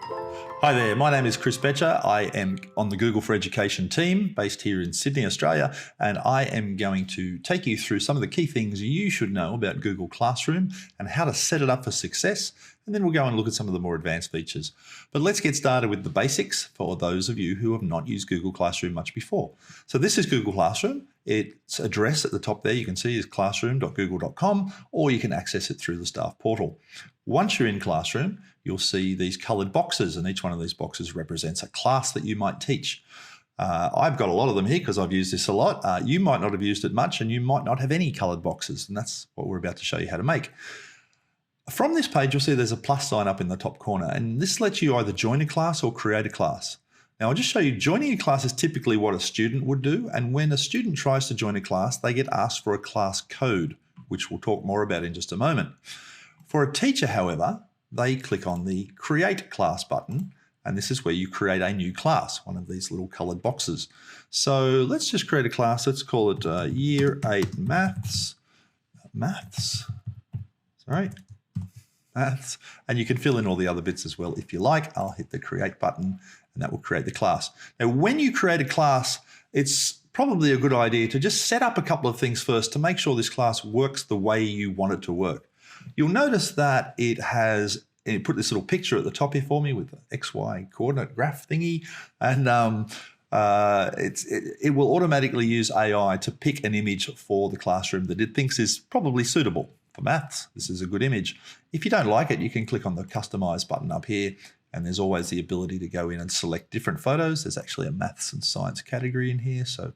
Hi there, my name is Chris Betcher. I am on the Google for Education team based here in Sydney, Australia, and I am going to take you through some of the key things you should know about Google Classroom and how to set it up for success, and then we'll go and look at some of the more advanced features. But let's get started with the basics for those of you who have not used Google Classroom much before. So this is Google Classroom. Its address at the top there you can see is classroom.google.com, or you can access it through the staff portal. Once you're in Classroom, you'll see these coloured boxes, and each one of these boxes represents a class that you might teach. I've got a lot of them here because I've used this a lot. You might not have used it much, and you might not have any coloured boxes, and that's what we're about to show you how to make. From this page, you'll see there's a plus sign up in the top corner, and this lets you either join a class or create a class. Now, I'll just show you, joining a class is typically what a student would do, and when a student tries to join a class, they get asked for a class code, which we'll talk more about in just a moment. For a teacher, however, they click on the Create Class button, and this is where you create a new class, one of these little coloured boxes. So let's just create a class. Let's call it Year 8 Maths, and you can fill in all the other bits as well if you like. I'll hit the Create button, and that will create the class. Now, when you create a class, it's probably a good idea to just set up a couple of things first to make sure this class works the way you want it to work. You'll notice that it put this little picture at the top here for me with the XY coordinate graph thingy, and it will automatically use AI to pick an image for the classroom that it thinks is probably suitable. For maths, this is a good image. If you don't like it, you can click on the Customize button up here, and there's always the ability to go in and select different photos. There's actually a maths and science category in here, so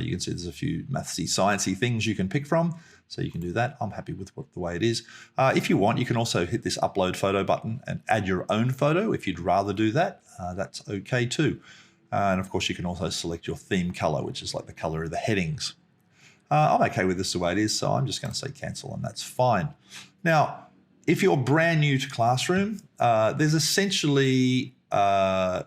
you can see there's a few mathsy, sciencey things you can pick from. So you can do that. I'm happy with the way it is. If you want, you can also hit this upload photo button and add your own photo. If you'd rather do that, that's okay too. And of course, you can also select your theme color, which is like the color of the headings. I'm okay with this the way it is, so I'm just going to say cancel, and that's fine. Now, if you're brand new to Classroom, there's essentially 4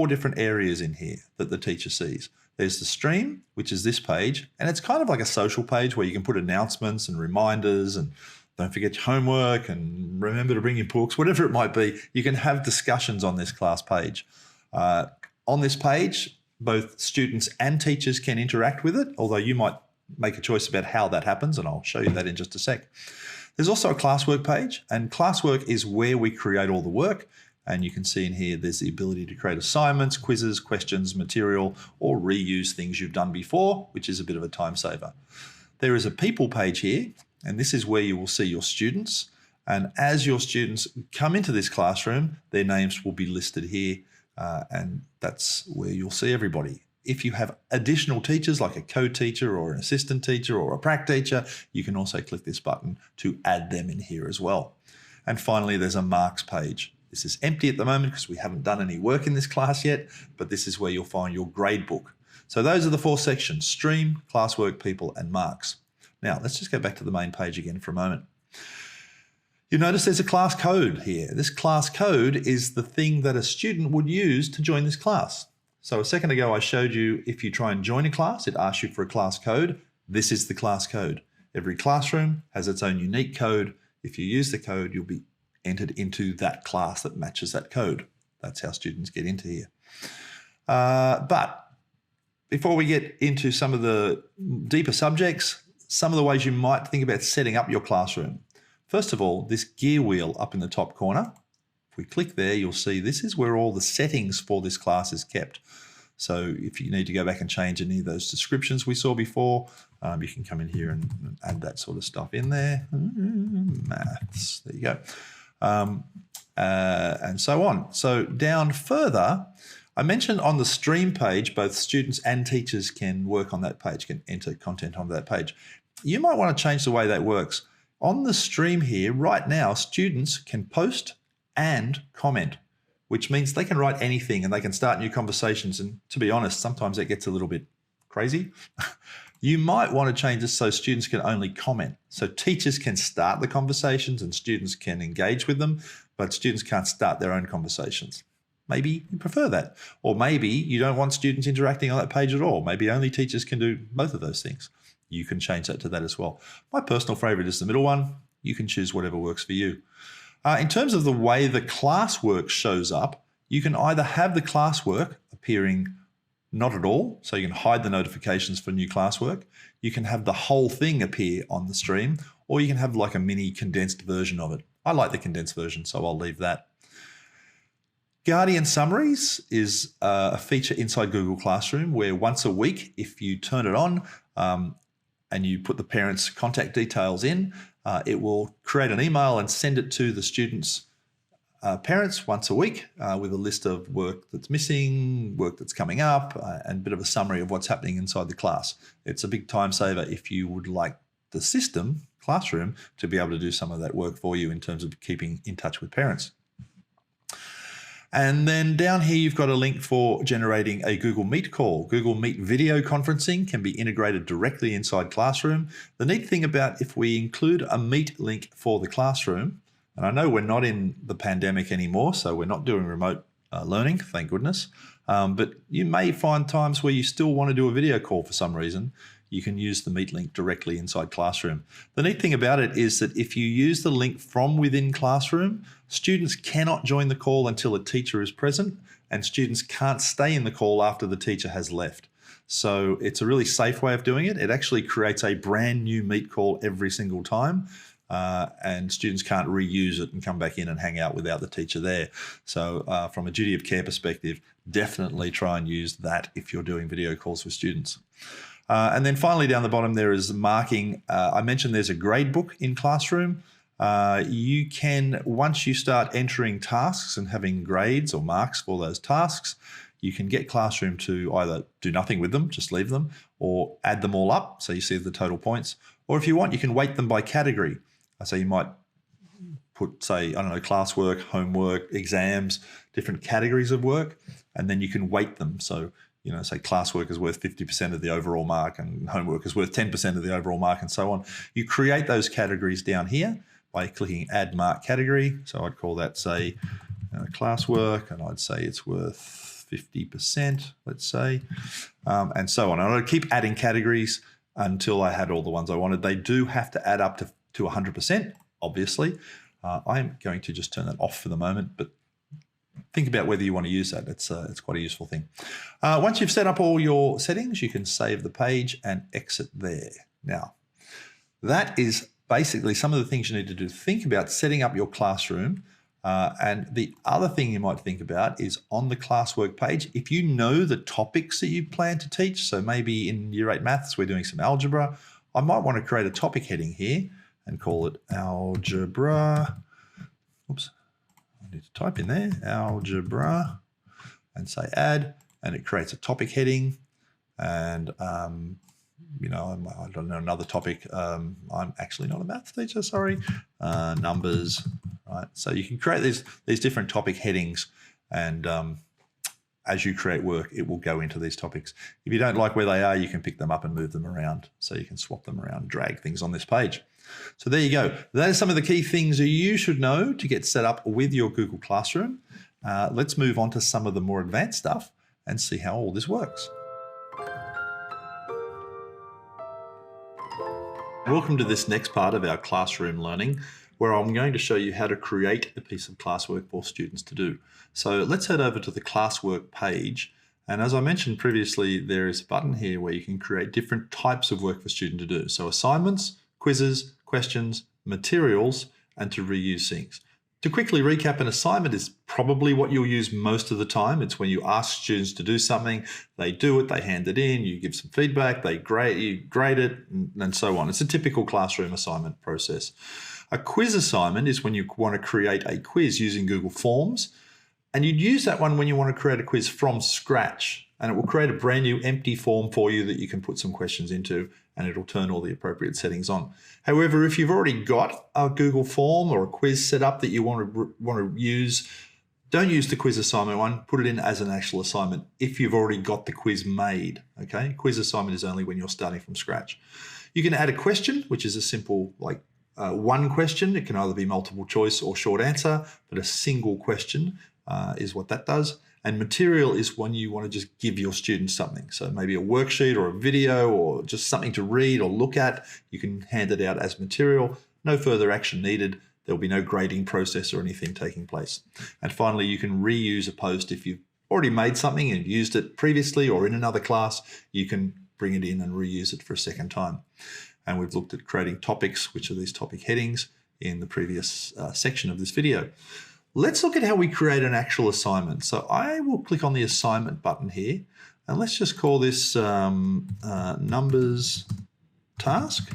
different areas in here that the teacher sees. There's the stream, which is this page, and it's kind of like a social page where you can put announcements and reminders and don't forget your homework and remember to bring your books, whatever it might be. You can have discussions on this class page. On this page, both students and teachers can interact with it, although you might make a choice about how that happens, and I'll show you that in just a sec. There's also a classwork page, and classwork is where we create all the work. And you can see in here, there's the ability to create assignments, quizzes, questions, material, or reuse things you've done before, which is a bit of a time saver. There is a people page here, and this is where you will see your students. And as your students come into this classroom, their names will be listed here, and that's where you'll see everybody. If you have additional teachers like a co-teacher or an assistant teacher or a prac teacher, you can also click this button to add them in here as well. And finally, there's a marks page. This is empty at the moment because we haven't done any work in this class yet, but this is where you'll find your grade book. So those are the 4 sections: stream, classwork, people, and marks. Now, let's just go back to the main page again for a moment. You'll notice there's a class code here. This class code is the thing that a student would use to join this class. So a second ago, I showed you if you try and join a class, it asks you for a class code. This is the class code. Every classroom has its own unique code. If you use the code, you'll be entered into that class that matches that code. That's how students get into here. But before we get into some of the deeper subjects, some of the ways you might think about setting up your classroom. First of all, this gear wheel up in the top corner, if we click there, you'll see this is where all the settings for this class is kept. So if you need to go back and change any of those descriptions we saw before, you can come in here and add that sort of stuff in there. Maths, there you go. And so on. So down further, I mentioned on the stream page, both students and teachers can work on that page, can enter content onto that page. You might want to change the way that works. On the stream here, right now, students can post and comment, which means they can write anything and they can start new conversations. And to be honest, sometimes it gets a little bit crazy. You might want to change this so students can only comment. So teachers can start the conversations and students can engage with them, but students can't start their own conversations. Maybe you prefer that. Or maybe you don't want students interacting on that page at all. Maybe only teachers can do both of those things. You can change that to that as well. My personal favorite is the middle one. You can choose whatever works for you. In terms of the way the classwork shows up, you can either have the classwork appearing not at all, so you can hide the notifications for new classwork. You can have the whole thing appear on the stream, or you can have like a mini condensed version of it. I like the condensed version, so I'll leave that. Guardian Summaries is a feature inside Google Classroom where once a week, if you turn it on and you put the parents' contact details in, it will create an email and send it to the students' parents once a week with a list of work that's missing, work that's coming up, and a bit of a summary of what's happening inside the class. It's a big time saver if you would like the system, Classroom, to be able to do some of that work for you in terms of keeping in touch with parents. And then down here, you've got a link for generating a Google Meet call. Google Meet video conferencing can be integrated directly inside Classroom. The neat thing about if we include a Meet link for the Classroom, and I know we're not in the pandemic anymore, so we're not doing remote learning, thank goodness, but you may find times where you still want to do a video call for some reason. You can use the Meet link directly inside Classroom. The neat thing about it is that if you use the link from within Classroom, students cannot join the call until a teacher is present, and students can't stay in the call after the teacher has left. So it's a really safe way of doing it. It actually creates a brand new Meet call every single time, and students can't reuse it and come back in and hang out without the teacher there. So from a duty of care perspective, definitely try and use that if you're doing video calls with students. And then finally down the bottom there is marking. I mentioned there's a grade book in Classroom. You can, once you start entering tasks and having grades or marks for those tasks, you can get Classroom to either do nothing with them, just leave them, or add them all up so you see the total points. Or if you want, you can weight them by category. So you might put, say, I don't know, classwork, homework, exams, different categories of work, and then you can weight them. So, you know, say classwork is worth 50% of the overall mark and homework is worth 10% of the overall mark and so on. You create those categories down here by clicking Add Mark Category. So I'd call that, say, classwork, and I'd say it's worth 50%, let's say, and so on. And I'd keep adding categories until I had all the ones I wanted. They do have to add up to 100%, obviously. I'm going to just turn that off for the moment, but think about whether you want to use that. It's quite a useful thing. Once you've set up all your settings, you can save the page and exit there. Now, that is basically some of the things you need to do. Think about setting up your classroom. And the other thing you might think about is on the classwork page, if you know the topics that you plan to teach, so maybe in Year 8 Maths, we're doing some algebra, I might want to create a topic heading here and call it algebra. Oops. I need to type in there, algebra, and say add, and it creates a topic heading. And, you know, I don't know, another topic. I'm actually not a maths teacher, sorry. Numbers, right? So you can create these different topic headings, and as you create work, it will go into these topics. If you don't like where they are, you can pick them up and move them around. So you can swap them around, drag things on this page. So there you go. That is some of the key things that you should know to get set up with your Google Classroom. Let's move on to some of the more advanced stuff and see how all this works. Welcome to this next part of our classroom learning, where I'm going to show you how to create a piece of classwork for students to do. So let's head over to the classwork page. And as I mentioned previously, there is a button here where you can create different types of work for students to do. So assignments, quizzes, questions, materials, and to reuse things. To quickly recap, an assignment is probably what you'll use most of the time. It's when you ask students to do something, they do it, they hand it in, you give some feedback, you grade it, and so on. It's a typical classroom assignment process. A quiz assignment is when you want to create a quiz using Google Forms, and you'd use that one when you want to create a quiz from scratch, and it will create a brand new empty form for you that you can put some questions into, and it'll turn all the appropriate settings on. However, if you've already got a Google form or a quiz set up that you want to use, don't use the quiz assignment one, put it in as an actual assignment if you've already got the quiz made, okay? Quiz assignment is only when you're starting from scratch. You can add a question, which is a simple, like one question. It can either be multiple choice or short answer, but a single question is what that does. And material is when you want to just give your students something. So maybe a worksheet or a video or just something to read or look at. You can hand it out as material. No further action needed. There'll be no grading process or anything taking place. And finally, you can reuse a post if you've already made something and used it previously or in another class. You can bring it in and reuse it for a second time. And we've looked at creating topics, which are these topic headings, in the previous section of this video. Let's look at how we create an actual assignment. So I will click on the assignment button here, and let's just call this numbers task,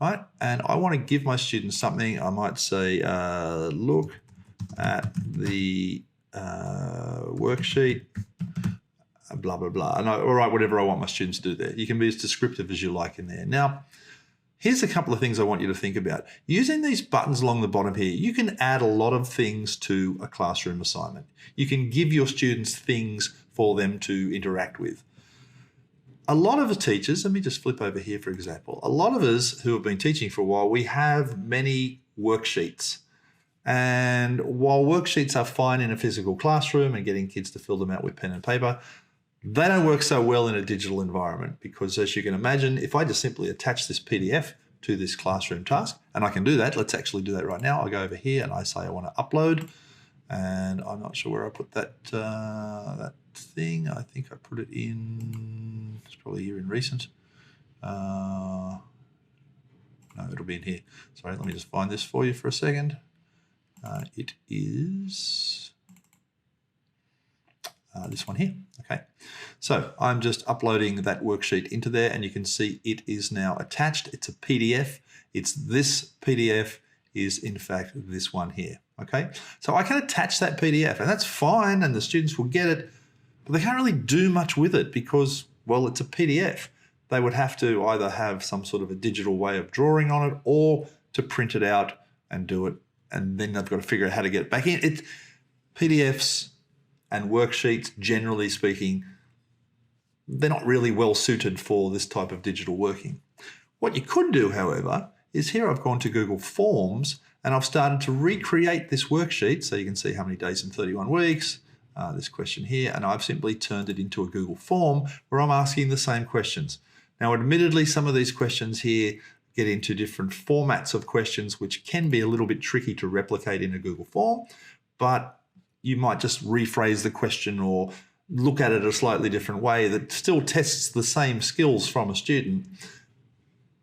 right? And I want to give my students something. I might say, look at the worksheet, blah, blah, blah. And I'll write whatever I want my students to do there. You can be as descriptive as you like in there. Now, here's a couple of things I want you to think about. Using these buttons along the bottom here, you can add a lot of things to a classroom assignment. You can give your students things for them to interact with. A lot of the teachers, let me just flip over here, for example, a lot of us who have been teaching for a while, we have many worksheets. And while worksheets are fine in a physical classroom and getting kids to fill them out with pen and paper, they don't work so well in a digital environment because, as you can imagine, if I just simply attach this PDF to this classroom task, and I can do that, let's actually do that right now. I go over here and I say I want to upload, and I'm not sure where I put that that thing. I think I put it in, it's probably here in recent. No, it'll be in here. Sorry, let me just find this for you for a second. It is this one here. Okay, so I'm just uploading that worksheet into there, and you can see it is now attached. It's a PDF. It's this PDF is in fact this one here. Okay, so I can attach that PDF, and that's fine, and the students will get it, but they can't really do much with it because, well, it's a PDF. They would have to either have some sort of a digital way of drawing on it or to print it out and do it, and then they've got to figure out how to get it back in. PDFs and worksheets, generally speaking, they're not really well suited for this type of digital working. What you could do, however, is here I've gone to Google Forms and I've started to recreate this worksheet. So you can see how many days in 31 weeks, this question here, and I've simply turned it into a Google form where I'm asking the same questions. Now, admittedly, some of these questions here get into different formats of questions, which can be a little bit tricky to replicate in a Google form, but you might just rephrase the question or look at it a slightly different way that still tests the same skills from a student.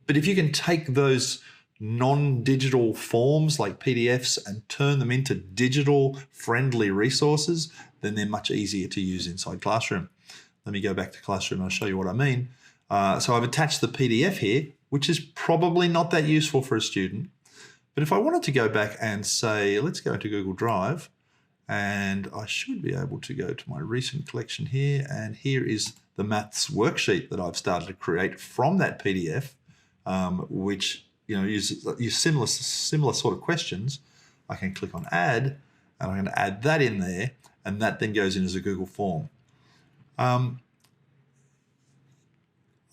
But if you can take those non-digital forms like PDFs and turn them into digital friendly resources, then they're much easier to use inside Classroom. Let me go back to Classroom and I'll show you what I mean. So I've attached the PDF here, which is probably not that useful for a student. But if I wanted to go back and say, let's go into Google Drive, and I should be able to go to my recent collection here, and here is the maths worksheet that I've started to create from that PDF, which use similar sort of questions. I can click on Add, and I'm going to add that in there, and that then goes in as a Google form.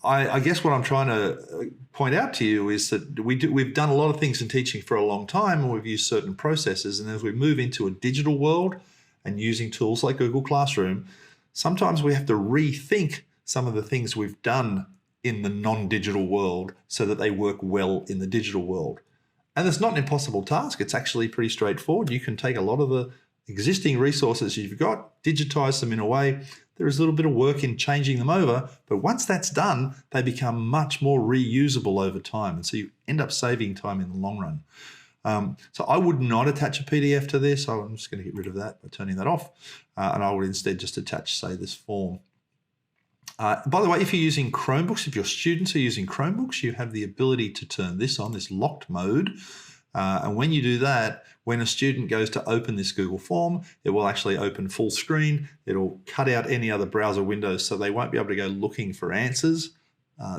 I guess what I'm trying to point out to you is that we've done a lot of things in teaching for a long time, and we've used certain processes. And as we move into a digital world and using tools like Google Classroom, sometimes we have to rethink some of the things we've done in the non-digital world so that they work well in the digital world. And it's not an impossible task. It's actually pretty straightforward. You can take a lot of the existing resources you've got, digitize them in a way. There is a little bit of work in changing them over, but once that's done, they become much more reusable over time. And so you end up saving time in the long run. So I would not attach a PDF to this. So I'm just going to get rid of that by turning that off. And I would instead just attach, say, this form. By the way, if you're using Chromebooks, if your students are using Chromebooks, you have the ability to turn this on, this locked mode. And when you do that, when a student goes to open this Google form, it will actually open full screen. It'll cut out any other browser windows, so they won't be able to go looking for answers.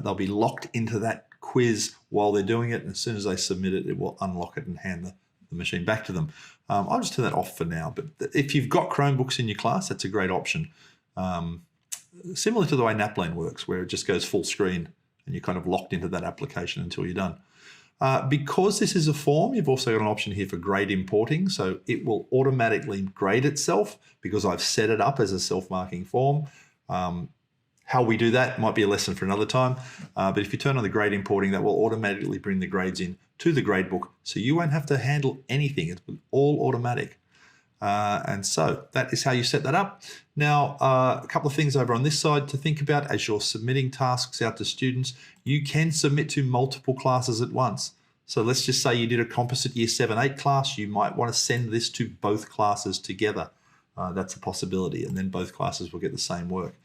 They'll be locked into that quiz while they're doing it. And as soon as they submit it, it will unlock it and hand the machine back to them. I'll just turn that off for now. But if you've got Chromebooks in your class, that's a great option. Similar to the way NAPLAN works, where it just goes full screen and you're kind of locked into that application until you're done. Because this is a form, you've also got an option here for grade importing. So it will automatically grade itself because I've set it up as a self-marking form. How we do that might be a lesson for another time. But if you turn on the grade importing, that will automatically bring the grades in to the gradebook, so you won't have to handle anything. It's all automatic. And so that is how you set that up. Now, a couple of things over on this side to think about as you're submitting tasks out to students. You can submit to multiple classes at once. So let's just say you did a composite year 7-8 class. You might want to send this to both classes together. That's a possibility, and then both classes will get the same work.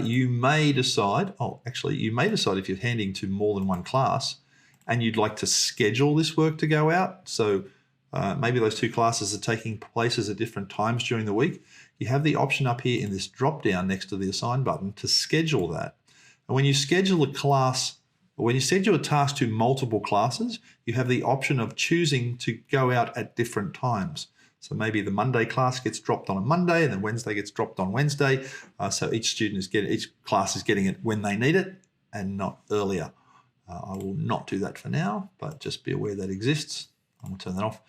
You may decide, if you're handing to more than one class and you'd like to schedule this work to go out. So maybe those two classes are taking places at different times during the week. You have the option up here in this drop down next to the assign button to schedule that. And when you schedule a class, or when you schedule a task to multiple classes, you have the option of choosing to go out at different times. So maybe the Monday class gets dropped on a Monday, and then Wednesday gets dropped on Wednesday. So each class is getting it when they need it and not earlier. I will not do that for now, but just be aware that exists. I will turn that off.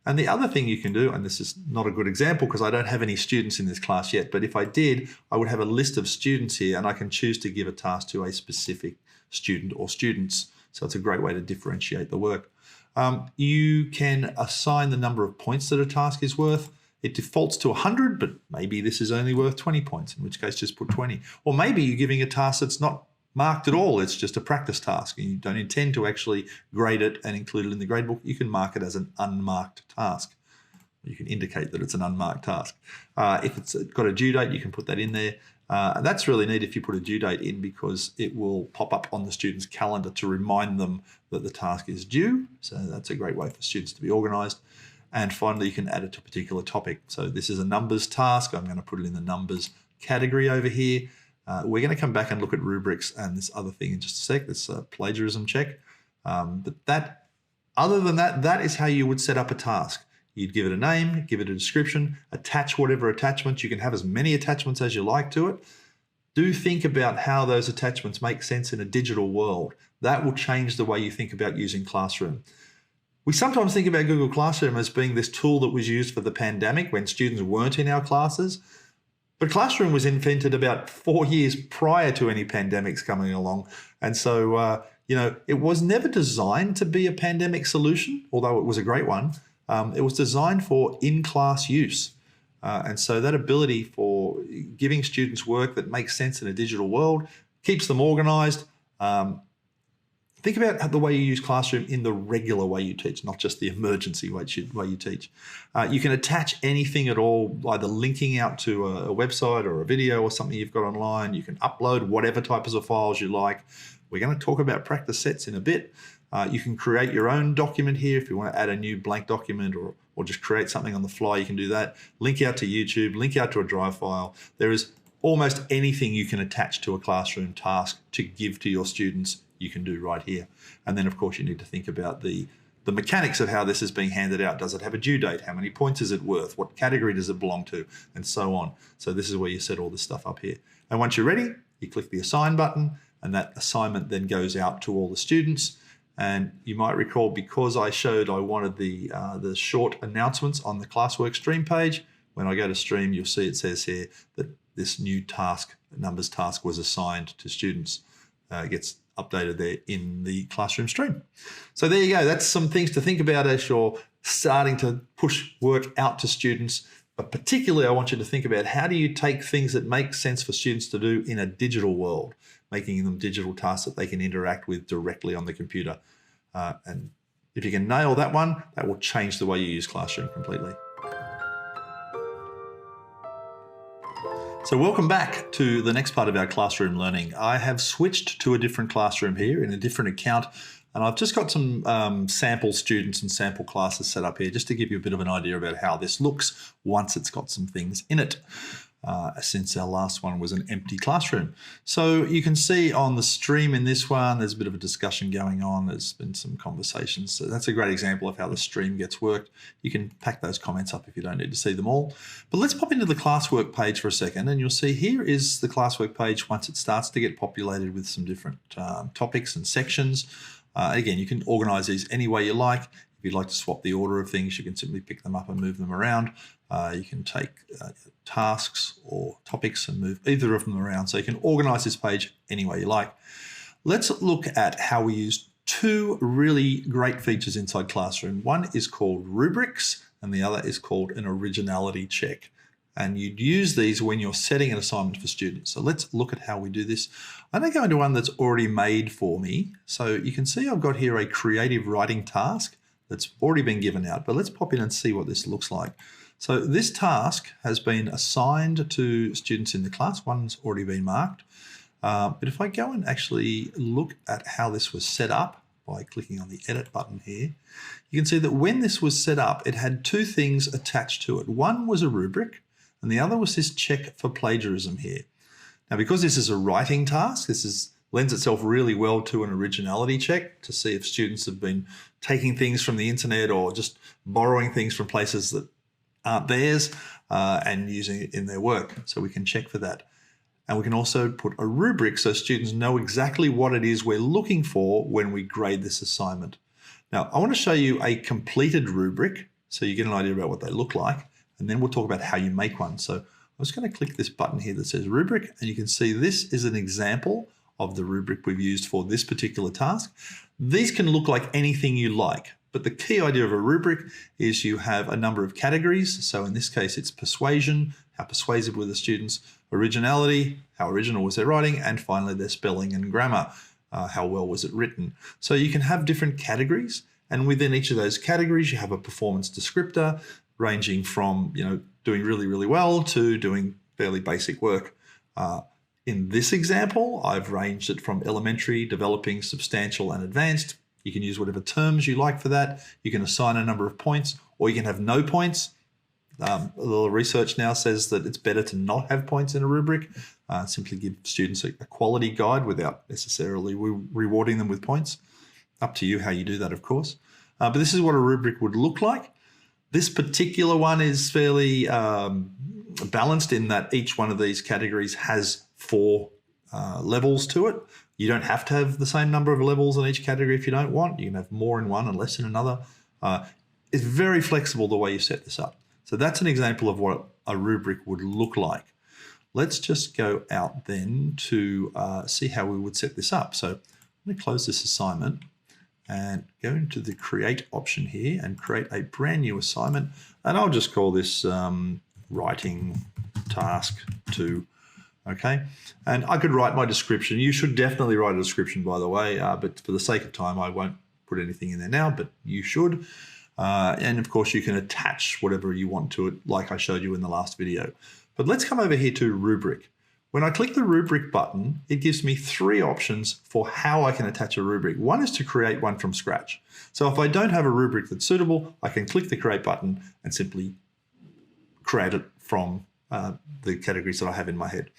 And the other thing you can do, and this is not a good example because I don't have any students in this class yet, but if I did, I would have a list of students here, and I can choose to give a task to a specific student or students. So it's a great way to differentiate the work. You can assign the number of points that a task is worth. It defaults to 100, but maybe this is only worth 20 points, in which case just put 20. Or maybe you're giving a task that's not marked at all. It's just a practice task, and you don't intend to actually grade it and include it in the gradebook. You can mark it as an unmarked task. You can indicate that it's an unmarked task. If it's got a due date, you can put that in there. And that's really neat if you put a due date in, because it will pop up on the student's calendar to remind them that the task is due. So that's a great way for students to be organised. And finally, you can add it to a particular topic. So this is a numbers task. I'm going to put it in the numbers category over here. We're going to come back and look at rubrics and this other thing in just a sec, this plagiarism check. Other than that, that is how you would set up a task. You'd give it a name, give it a description, attach whatever attachments. You can have as many attachments as you like to it. Do think about how those attachments make sense in a digital world. That will change the way you think about using Classroom. We sometimes think about Google Classroom as being this tool that was used for the pandemic when students weren't in our classes. But Classroom was invented about 4 years prior to any pandemics coming along. And so, it was never designed to be a pandemic solution, although it was a great one. It was designed for in-class use. And so that ability for giving students work that makes sense in a digital world keeps them organized. Think about the way you use Classroom in the regular way you teach, not just the emergency way you teach. You can attach anything at all, either linking out to a website or a video or something you've got online. You can upload whatever types of files you like. We're going to talk about practice sets in a bit. You can create your own document here if you want to add a new blank document or just create something on the fly. You can do that. Link out to YouTube, link out to a Drive file. There is almost anything you can attach to a Classroom task to give to your students, you can do right here. And then, of course, you need to think about the mechanics of how this is being handed out. Does it have a due date? How many points is it worth? What category does it belong to? And so on. So this is where you set all this stuff up here. And once you're ready, you click the Assign button, and that assignment then goes out to all the students. And you might recall, because I wanted the short announcements on the Classwork Stream page. When I go to Stream, you'll see it says here that this new task, numbers task, was assigned to students. It gets updated there in the Classroom Stream. So there you go. That's some things to think about as you're starting to push work out to students. But particularly, I want you to think about, how do you take things that make sense for students to do in a digital world, making them digital tasks that they can interact with directly on the computer. And if you can nail that one, that will change the way you use Classroom completely. So welcome back to the next part of our classroom learning. I have switched to a different classroom here in a different account, and I've just got some sample students and sample classes set up here just to give you a bit of an idea about how this looks once it's got some things in it. Since our last one was an empty classroom. So you can see on the stream in this one, there's a bit of a discussion going on. There's been some conversations. So that's a great example of how the stream gets worked. You can pack those comments up if you don't need to see them all. But let's pop into the classwork page for a second, and you'll see here is the classwork page once it starts to get populated with some different topics and sections. Again, you can organize these any way you like. If you'd like to swap the order of things, you can simply pick them up and move them around. You can take tasks or topics and move either of them around. So you can organize this page any way you like. Let's look at how we use two really great features inside Classroom. One is called Rubrics and the other is called an Originality Check. And you'd use these when you're setting an assignment for students. So let's look at how we do this. I'm going to go into one that's already made for me. So you can see I've got here a creative writing task that's already been given out, but let's pop in and see what this looks like. So this task has been assigned to students in the class. One's already been marked. But if I go and actually look at how this was set up by clicking on the edit button here, you can see that when this was set up, it had two things attached to it. One was a rubric, and the other was this check for plagiarism here. Now, because this is a writing task, this lends itself really well to an originality check to see if students have been taking things from the internet or just borrowing things from places that aren't theirs and using it in their work. So we can check for that. And we can also put a rubric so students know exactly what it is we're looking for when we grade this assignment. Now, I want to show you a completed rubric so you get an idea about what they look like. And then we'll talk about how you make one. So I'm just going to click this button here that says rubric, and you can see this is an example of the rubric we've used for this particular task. These can look like anything you like, but the key idea of a rubric is you have a number of categories. So in this case, it's persuasion, how persuasive were the students, originality, how original was their writing, and finally their spelling and grammar, how well was it written. So you can have different categories, and within each of those categories, you have a performance descriptor, ranging from doing really, really well to doing fairly basic work. In this example, I've ranged it from elementary, developing, substantial, and advanced. You can use whatever terms you like for that. You can assign a number of points, or you can have no points. A little research now says that it's better to not have points in a rubric. Simply give students a quality guide without necessarily rewarding them with points. Up to you how you do that, of course. But this is what a rubric would look like. This particular one is fairly balanced in that each one of these categories has 4 levels to it. You don't have to have the same number of levels in each category if you don't want. You can have more in one and less in another. It's very flexible the way you set this up. So that's an example of what a rubric would look like. Let's just go out then to see how we would set this up. So I'm going to close this assignment and go into the create option here and create a brand new assignment. And I'll just call this writing task 2. Okay. And I could write my description. You should definitely write a description, by the way, but for the sake of time, I won't put anything in there now, but you should. And of course you can attach whatever you want to it, like I showed you in the last video. But let's come over here to rubric. When I click the rubric button, it gives me 3 options for how I can attach a rubric. One is to create one from scratch. So if I don't have a rubric that's suitable, I can click the create button and simply create it from the categories that I have in my head.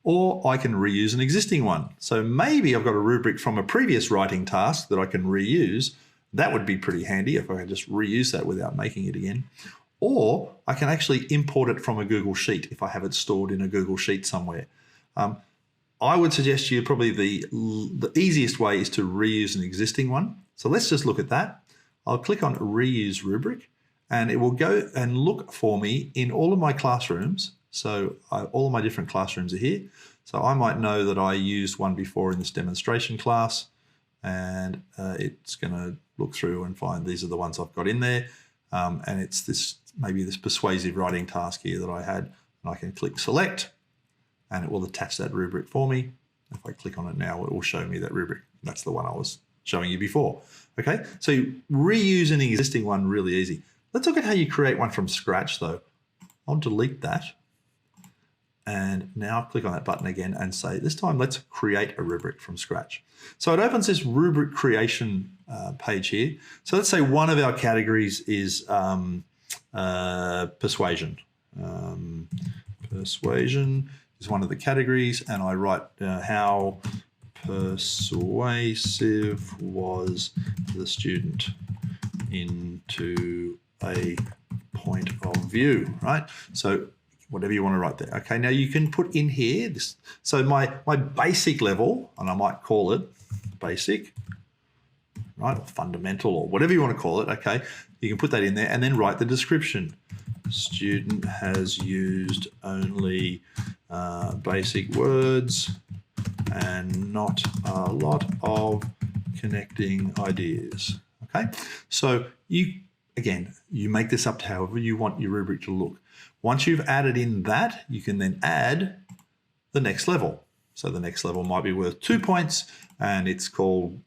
Or I can reuse an existing one. So maybe I've got a rubric from a previous writing task that I can reuse. That would be pretty handy if I could just reuse that without making it again. Or I can actually import it from a Google Sheet if I have it stored in a Google Sheet somewhere. I would suggest to you probably the easiest way is to reuse an existing one. So let's just look at that. I'll click on reuse rubric and it will go and look for me in all of my classrooms. So all of my different classrooms are here. So I might know that I used one before in this demonstration class, and it's going to look through and find these are the ones I've got in there. And it's maybe this persuasive writing task here that I had, and I can click select and it will attach that rubric for me. If I click on it now, it will show me that rubric. That's the one I was showing you before. Okay, so reuse an existing one really easy. Let's look at how you create one from scratch though. I'll delete that and now click on that button again and say this time let's create a rubric from scratch. So it opens this rubric creation page here. So let's say one of our categories is persuasion. Persuasion is one of the categories, and I write how persuasive was the student into a point of view, right? So whatever you want to write there. Okay, now you can put in here this. So my basic level, and I might call it basic, right, or fundamental, or whatever you want to call it. Okay, you can put that in there and then write the description. Student has used only basic words and not a lot of connecting ideas. Okay, so you make this up to however you want your rubric to look. Once you've added in that, you can then add the next level. So the next level might be worth 2 points, and it's called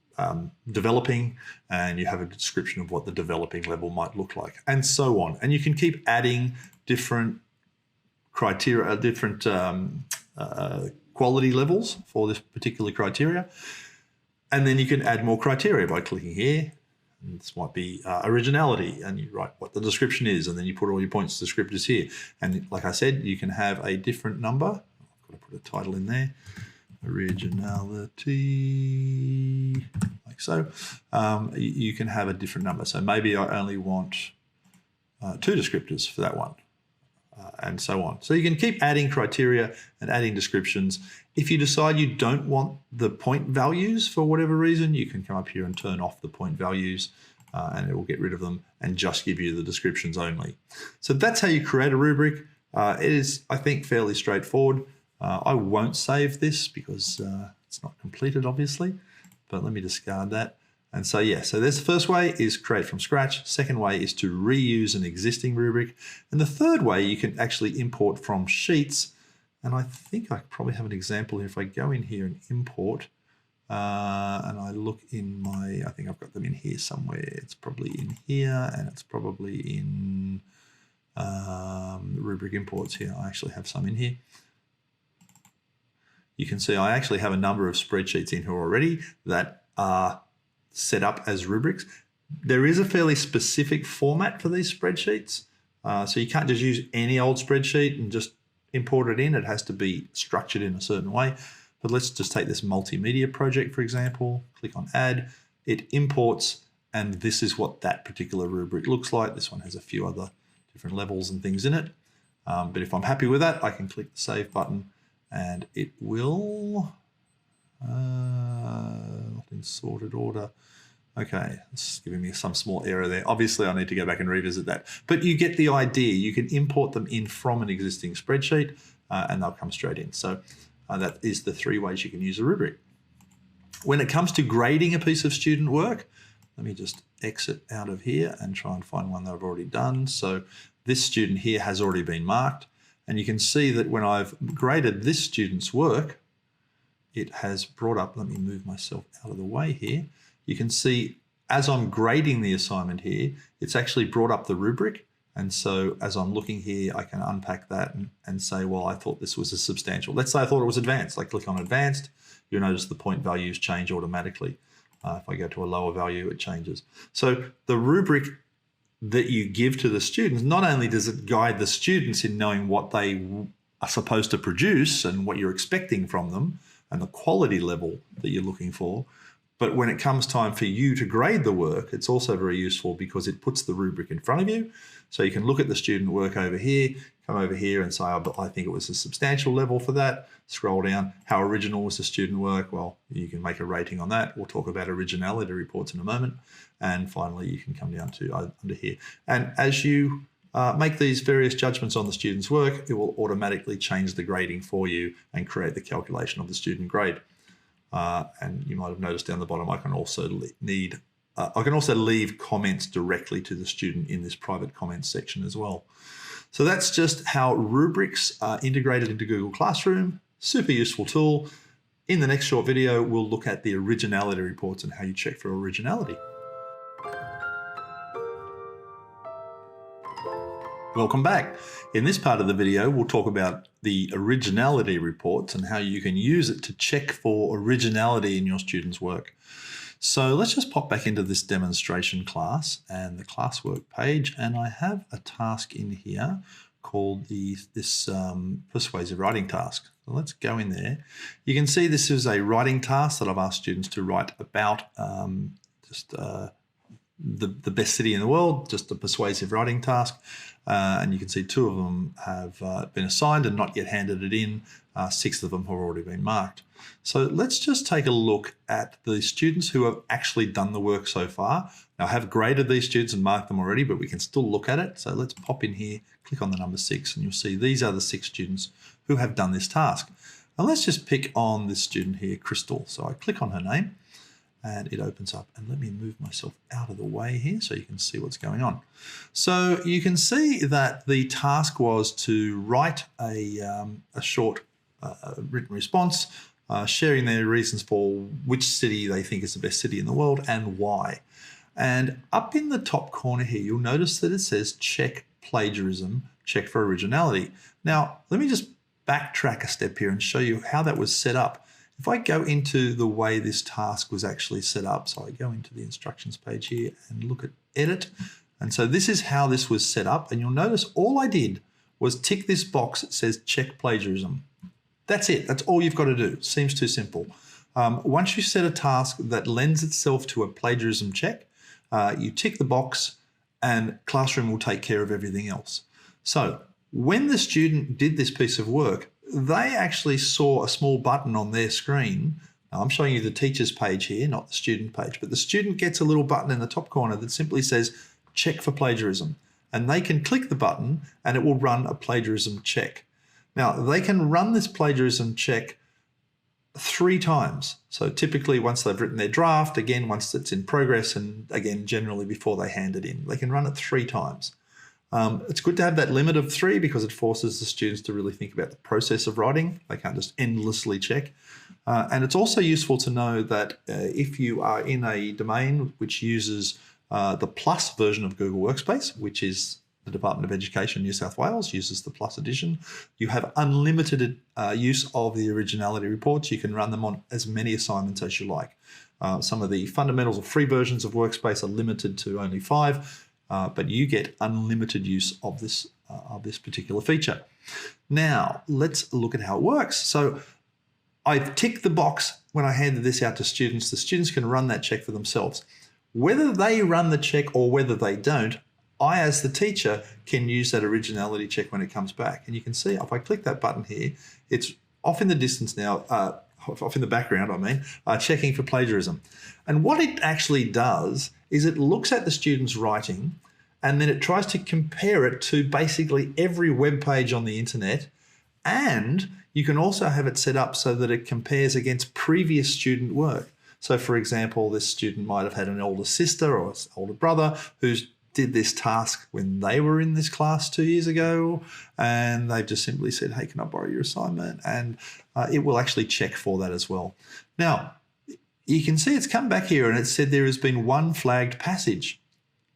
developing, and you have a description of what the developing level might look like, and so on. And you can keep adding different criteria, different quality levels for this particular criteria. And then you can add more criteria by clicking here. And this might be originality, and you write what the description is, and then you put all your points descriptors here. And like I said, you can have a different number. I've got to put a title in there. Originality, like so. You can have a different number. So maybe I only want 2 descriptors for that one, and so on. So you can keep adding criteria and adding descriptions. If you decide you don't want the point values for whatever reason, you can come up here and turn off the point values, and it will get rid of them and just give you the descriptions only. So that's how you create a rubric. It is, I think, fairly straightforward. I won't save this because it's not completed, obviously, but let me discard that. And so, yeah, so there's the first way is create from scratch. Second way is to reuse an existing rubric. And the third way, you can actually import from sheets. And I think I probably have an example here. If I go in here and import, and I look in my, I think I've got them in here somewhere. It's probably in here, and it's probably in rubric imports here. I actually have some in here. You can see I actually have a number of spreadsheets in here already that are set up as rubrics. There is a fairly specific format for these spreadsheets. So you can't just use any old spreadsheet and just import it in. It has to be structured in a certain way. But let's just take this multimedia project, for example. Click on add. It imports, and this is what that particular rubric looks like. This one has a few other different levels and things in it. But if I'm happy with that, I can click the save button, and it will, not in sorted order. Okay, it's giving me some small error there. Obviously, I need to go back and revisit that. But you get the idea. You can import them in from an existing spreadsheet, and they'll come straight in. So that is the 3 ways you can use a rubric. When it comes to grading a piece of student work, let me just exit out of here and try and find one that I've already done. So this student here has already been marked. And you can see that when I've graded this student's work, it has brought up, let me move myself out of the way here. You can see as I'm grading the assignment here, it's actually brought up the rubric. And so as I'm looking here, I can unpack that and say, well, I thought this was a substantial. Let's say I thought it was advanced. I click on advanced, you'll notice the point values change automatically. If I go to a lower value, it changes. So the rubric that you give to the students, not only does it guide the students in knowing what they are supposed to produce and what you're expecting from them and the quality level that you're looking for, but when it comes time for you to grade the work, it's also very useful because it puts the rubric in front of you. So you can look at the student work over here, come over here and say, oh, I think it was a substantial level for that. Scroll down. How original was the student work? Well, you can make a rating on that. We'll talk about originality reports in a moment. And finally, you can come down to under here. And as you make these various judgments on the student's work, it will automatically change the grading for you and create the calculation of the student grade. And you might have noticed down the bottom, I can also leave comments directly to the student in this private comments section as well. So that's just how rubrics are integrated into Google Classroom. Super useful tool. In the next short video, we'll look at the originality reports and how you check for originality. Welcome back. In this part of the video, we'll talk about the originality reports and how you can use it to check for originality in your students' work. So let's just pop back into this demonstration class and the classwork page, and I have a task in here called this persuasive writing task. So let's go in there. You can see this is a writing task that I've asked students to write about the best city in the world, just a persuasive writing task. And you can see 2 of them have been assigned and not yet handed it in. 6 of them have already been marked. So let's just take a look at the students who have actually done the work so far. Now I have graded these students and marked them already, but we can still look at it. So let's pop in here, click on the number 6, and you'll see these are the 6 students who have done this task. And let's just pick on this student here, Crystal. So I click on her name, and it opens up. And let me move myself out of the way here so you can see what's going on. So you can see that the task was to write a short written response, sharing their reasons for which city they think is the best city in the world and why. And up in the top corner here, you'll notice that it says check plagiarism, check for originality. Now, let me just backtrack a step here and show you how that was set up. If I go into the way this task was actually set up, so I go into the instructions page here and look at edit. And so this is how this was set up. And you'll notice all I did was tick this box that says check plagiarism. That's it. That's all you've got to do. Seems too simple. Once you set a task that lends itself to a plagiarism check, you tick the box and Classroom will take care of everything else. So when the student did this piece of work, they actually saw a small button on their screen. Now, I'm showing you the teacher's page here, not the student page, but the student gets a little button in the top corner that simply says check for plagiarism. And they can click the button and it will run a plagiarism check. Now, they can run this plagiarism check 3 times. So typically once they've written their draft, again, once it's in progress, and again, generally before they hand it in, they can run it 3 times. It's good to have that limit of 3 because it forces the students to really think about the process of writing. They can't just endlessly check. And it's also useful to know that if you are in a domain which uses the Plus version of Google Workspace, which is the Department of Education New South Wales uses the Plus edition, you have unlimited use of the Originality Reports. You can run them on as many assignments as you like. Some of the fundamentals or free versions of Workspace are limited to only 5. But you get unlimited use of this particular feature. Now, let's look at how it works. So I've ticked the box when I handed this out to students. The students can run that check for themselves. Whether they run the check or whether they don't, I, as the teacher, can use that originality check when it comes back. And you can see if I click that button here, it's off in the distance now, off in the background, I mean, checking for plagiarism. And what it actually does is it looks at the student's writing and then it tries to compare it to basically every web page on the internet. And you can also have it set up so that it compares against previous student work. So for example, this student might have had an older sister or older brother who's did this task when they were in this class 2 years ago, and they've just simply said, hey, can I borrow your assignment? And it will actually check for that as well. Now, you can see it's come back here and it said there has been 1 flagged passage.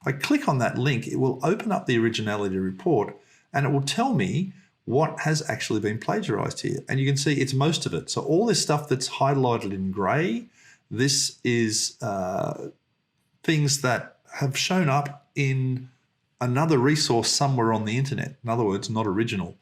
If I click on that link, it will open up the Originality Report and it will tell me what has actually been plagiarized here. And you can see it's most of it. So all this stuff that's highlighted in gray, this is things that have shown up in another resource somewhere on the internet. In other words, not original.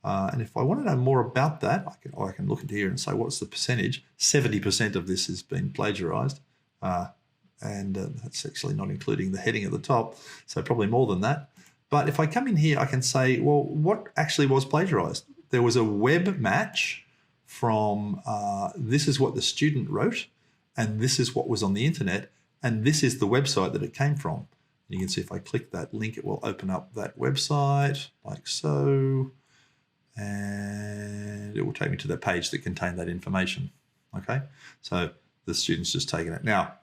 And if I want to know more about that, I can look at here and say, what's the percentage? 70% of this has been plagiarized. And that's actually not including the heading at the top. So probably more than that. But if I come in here, I can say, well, what actually was plagiarized? There was a web match from this is what the student wrote, and this is what was on the internet, and this is the website that it came from. You can see if I click that link, it will open up that website like so, and it will take me to the page that contained that information. Okay, so the student's just taken it. Now,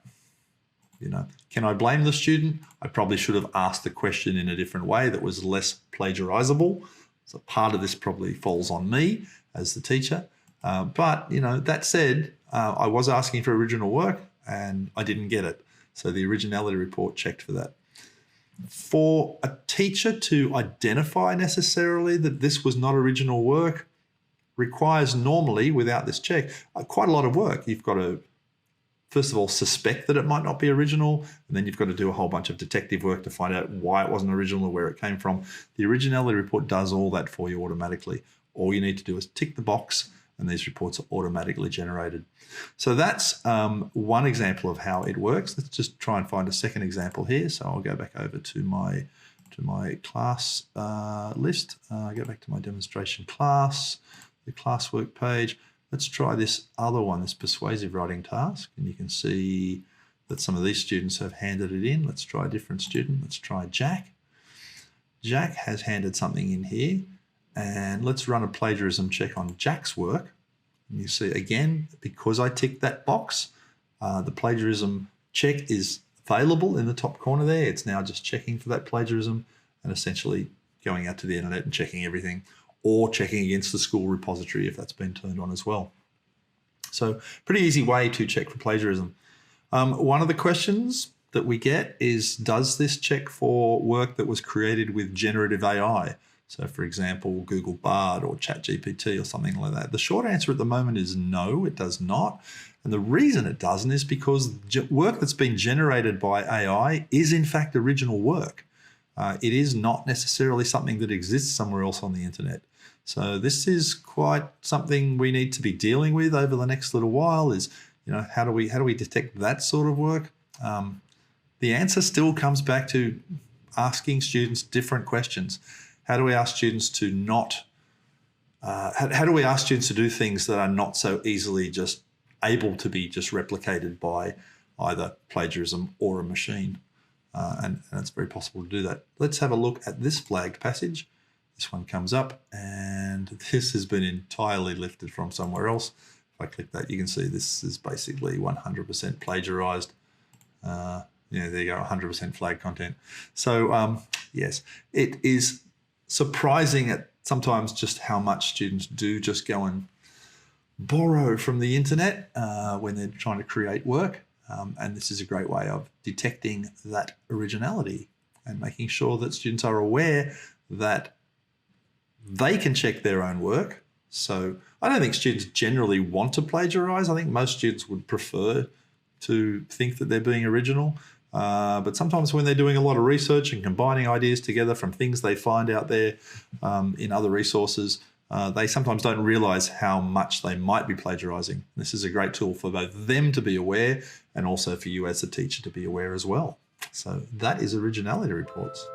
you know, can I blame the student? I probably should have asked the question in a different way that was less plagiarizable. So part of this probably falls on me as the teacher. But, you know, that said, I was asking for original work and I didn't get it. So the Originality Report checked for that. For a teacher to identify necessarily that this was not original work requires normally, without this check, quite a lot of work. You've got to, first of all, suspect that it might not be original, and then you've got to do a whole bunch of detective work to find out why it wasn't original or where it came from. The Originality Report does all that for you automatically. All you need to do is tick the box and these reports are automatically generated. So that's one example of how it works. Let's just try and find a second example here. So I'll go back over to my class list. Go back to my demonstration class, the classwork page. Let's try this other one, this persuasive writing task. And you can see that some of these students have handed it in. Let's try a different student. Let's try Jack. Jack has handed something in here. And let's run a plagiarism check on Jack's work. And you see, again, because I ticked that box, The plagiarism check is available in the top corner there. It's now just checking for that plagiarism and essentially going out to the internet and checking everything, or checking against the school repository if that's been turned on as well. So pretty easy way to check for plagiarism. One of the questions that we get is, does this check for work that was created with generative AI? So for example, Google Bard or ChatGPT or something like that. The short answer at the moment is no, it does not. And the reason it doesn't is because work that's been generated by AI is in fact original work. It is not necessarily something that exists somewhere else on the internet. So this is quite something we need to be dealing with over the next little while. Is, how do we detect that sort of work? The answer still comes back to asking students different questions. How do we ask students to not? How do we ask students to do things that are not so easily just able to be just replicated by either plagiarism or a machine? And it's very possible to do that. Let's have a look at this flagged passage. This one comes up, and this has been entirely lifted from somewhere else. If I click that, you can see this is basically 100% plagiarized. There you go, 100% flagged content. So yes, it is surprising at sometimes just how much students do just go and borrow from the internet when they're trying to create work. And this is a great way of detecting that originality and making sure that students are aware that they can check their own work. So I don't think students generally want to plagiarize. I think most students would prefer to think that they're being original. But sometimes when they're doing a lot of research and combining ideas together from things they find out there in other resources, they sometimes don't realize how much they might be plagiarizing. This is a great tool for both them to be aware and also for you as a teacher to be aware as well. So that is Originality Reports.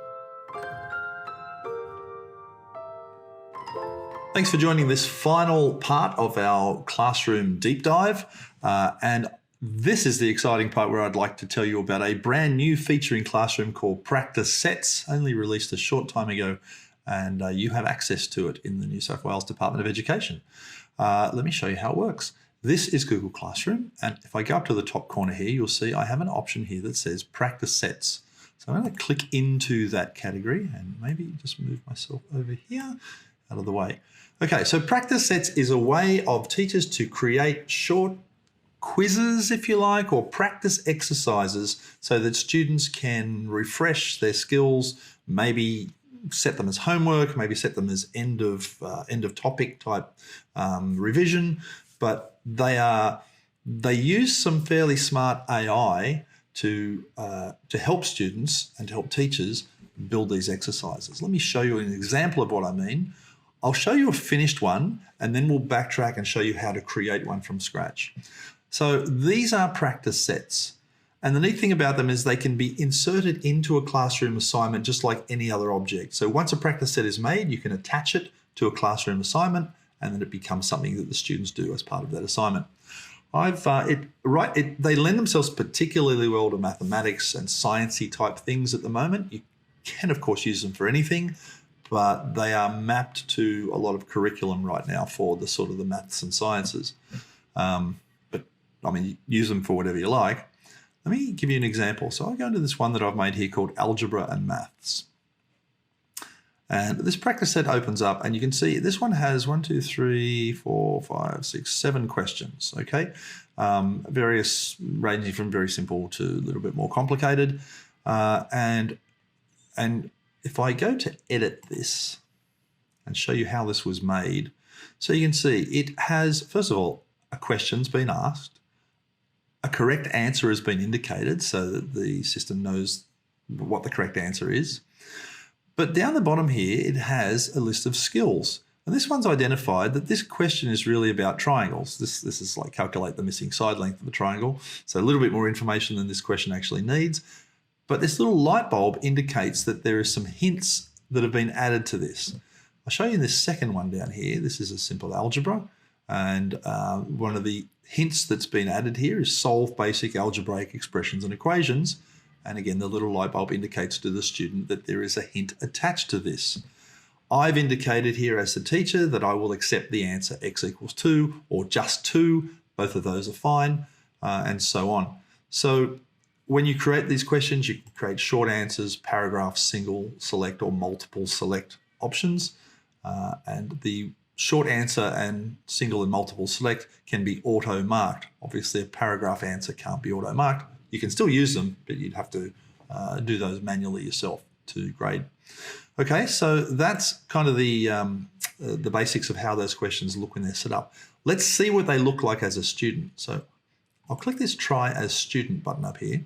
Thanks for joining this final part of our classroom deep dive. And this is the exciting part where I'd like to tell you about a brand new feature in Classroom called Practice Sets, only released a short time ago, and you have access to it in the New South Wales Department of Education. Let me show you how it works. This is Google Classroom, and if I go up to the top corner here, you'll see I have an option here that says Practice Sets. So I'm going to click into that category and maybe just move myself over here out of the way. Okay, so Practice Sets is a way of teachers to create short quizzes, if you like, or practice exercises so that students can refresh their skills, maybe set them as homework, maybe set them as end of topic type revision, but they use some fairly smart AI to help students and to help teachers build these exercises. Let me show you an example of what I mean. I'll show you a finished one, and then we'll backtrack and show you how to create one from scratch. So these are practice sets. And the neat thing about them is they can be inserted into a classroom assignment just like any other object. So once a practice set is made, you can attach it to a classroom assignment, and then it becomes something that the students do as part of that assignment. They lend themselves particularly well to mathematics and sciencey type things at the moment. You can, of course, use them for anything, but they are mapped to a lot of curriculum right now for the sort of the maths and sciences. But I mean, use them for whatever you like. Let me give you an example. So I go into this one that I've made here called Algebra and Maths. And this practice set opens up, and you can see this one has 1, 2, 3, 4, 5, 6, 7 questions, okay? Various ranging from very simple to a little bit more complicated. And if I go to edit this and show you how this was made, so you can see it has, first of all, a question's been asked, a correct answer has been indicated so that the system knows what the correct answer is. But down the bottom here, it has a list of skills. And this one's identified that this question is really about triangles. This is like calculate the missing side length of a triangle. So a little bit more information than this question actually needs. But this little light bulb indicates that there are some hints that have been added to this. I'll show you this second one down here. This is a simple algebra. And one of the hints that's been added here is solve basic algebraic expressions and equations. And again, the little light bulb indicates to the student that there is a hint attached to this. I've indicated here as the teacher that I will accept the answer x equals 2 or just 2. Both of those are fine. and so on. So when you create these questions, you can create short answers, paragraph, single select, or multiple select options. And the short answer and single and multiple select can be auto-marked. Obviously, a paragraph answer can't be auto-marked. You can still use them, but you'd have to do those manually yourself to grade. Okay, so that's kind of the basics of how those questions look when they're set up. Let's see what they look like as a student. So I'll click this Try as Student button up here,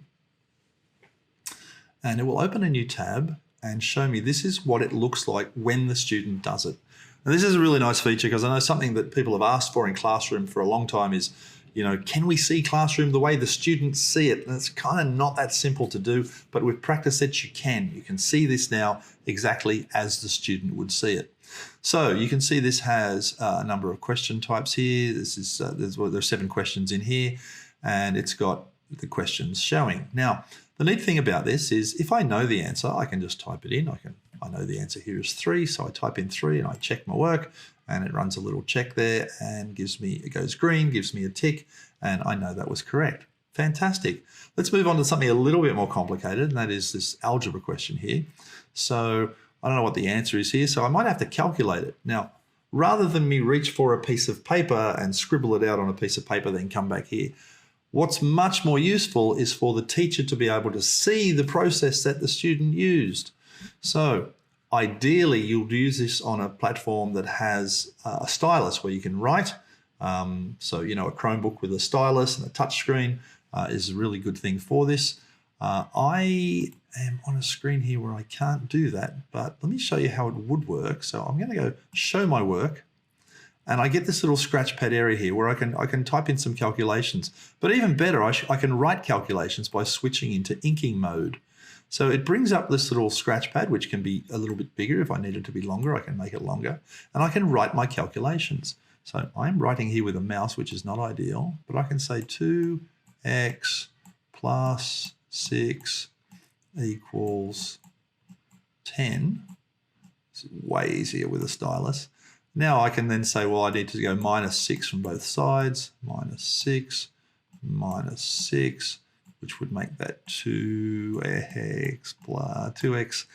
and it will open a new tab and show me this is what it looks like when the student does it. And this is a really nice feature because I know something that people have asked for in Classroom for a long time is, you know, can we see Classroom the way the students see it? And it's kind of not that simple to do, but with practice sets you can. You can see this now exactly as the student would see it. So you can see this has a number of question types here. This is there's 7 questions in here, and it's got the questions showing. Now, the neat thing about this is if I know the answer, I can just type it in. I know the answer here is 3, so I type in 3 and I check my work, and it runs a little check there and it goes green, gives me a tick, and I know that was correct. Fantastic. Let's move on to something a little bit more complicated, and that is this algebra question here. So I don't know what the answer is here, so I might have to calculate it. Now, rather than me reach for a piece of paper and scribble it out on a piece of paper, then come back here, what's much more useful is for the teacher to be able to see the process that the student used. So ideally, you'll use this on a platform that has a stylus where you can write. So, you know, a Chromebook with a stylus and a touch screen is a really good thing for this. I am on a screen here where I can't do that, but let me show you how it would work. So I'm going to go show my work, and I get this little scratch pad area here where I can type in some calculations. But even better, I can write calculations by switching into inking mode. So it brings up this little scratch pad, which can be a little bit bigger. If I need it to be longer, I can make it longer, and I can write my calculations. So I'm writing here with a mouse, which is not ideal, but I can say 2x plus 6 equals 10. It's way easier with a stylus. Now I can then say, well, I need to go minus 6 from both sides, minus 6, which would make that 2x plus 2x.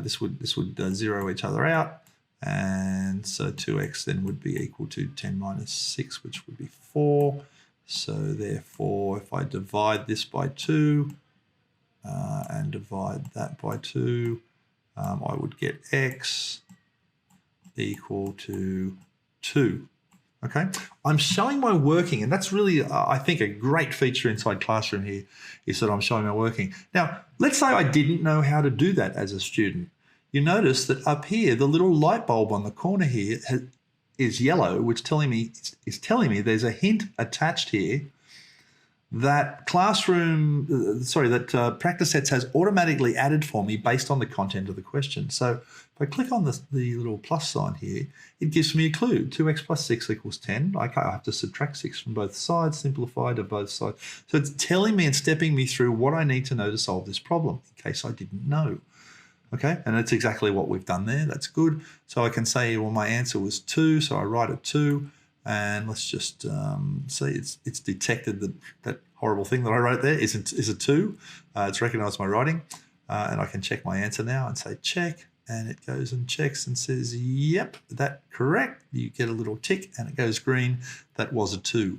This would zero each other out, and so 2x then would be equal to 10 minus 6, which would be 4. So therefore, if I divide this by 2 and divide that by 2, I would get x equal to 2. Okay, I'm showing my working, and that's really, I think, a great feature inside Classroom here is that I'm showing my working. Now, let's say I didn't know how to do that as a student. You notice that up here, the little light bulb on the corner here is yellow, which is telling me there's a hint attached here that Practice Sets has automatically added for me based on the content of the question. So if I click on the little plus sign here, it gives me a clue. 2x plus 6 equals 10. I have to subtract 6 from both sides, simplify to both sides. So it's telling me and stepping me through what I need to know to solve this problem in case I didn't know. Okay, and that's exactly what we've done there. That's good. So I can say, well, my answer was 2, so I write a 2. And let's just see, it's detected that horrible thing that I wrote there is a 2. It's recognised my writing, and I can check my answer now and say check, and it goes and checks and says, yep, that's correct. You get a little tick and it goes green. That was a 2.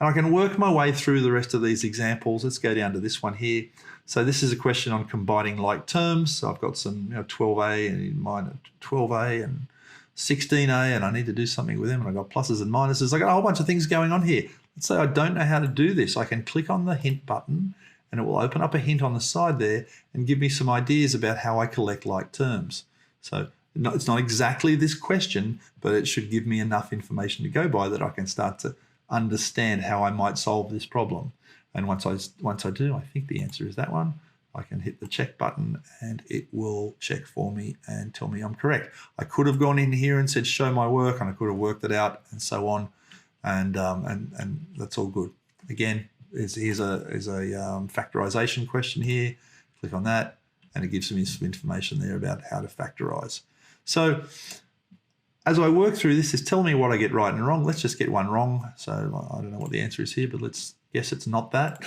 And I can work my way through the rest of these examples. Let's go down to this one here. So this is a question on combining like terms. So I've got some 12A and mine 12A and 16A, and I need to do something with them, and I've got pluses and minuses. I've got a whole bunch of things going on here. Let's say I don't know how to do this. I can click on the hint button, and it will open up a hint on the side there and give me some ideas about how I collect like terms. So it's not exactly this question, but it should give me enough information to go by that I can start to understand how I might solve this problem. And once I do, I think the answer is that one. I can hit the check button and it will check for me and tell me I'm correct. I could have gone in here and said show my work, and I could have worked it out and so on, and that's all good. Again, here's a factorization question here. Click on that and it gives me some information there about how to factorize. So as I work through this, it's telling me what I get right and wrong. Let's just get one wrong. So I don't know what the answer is here, but let's guess it's not that.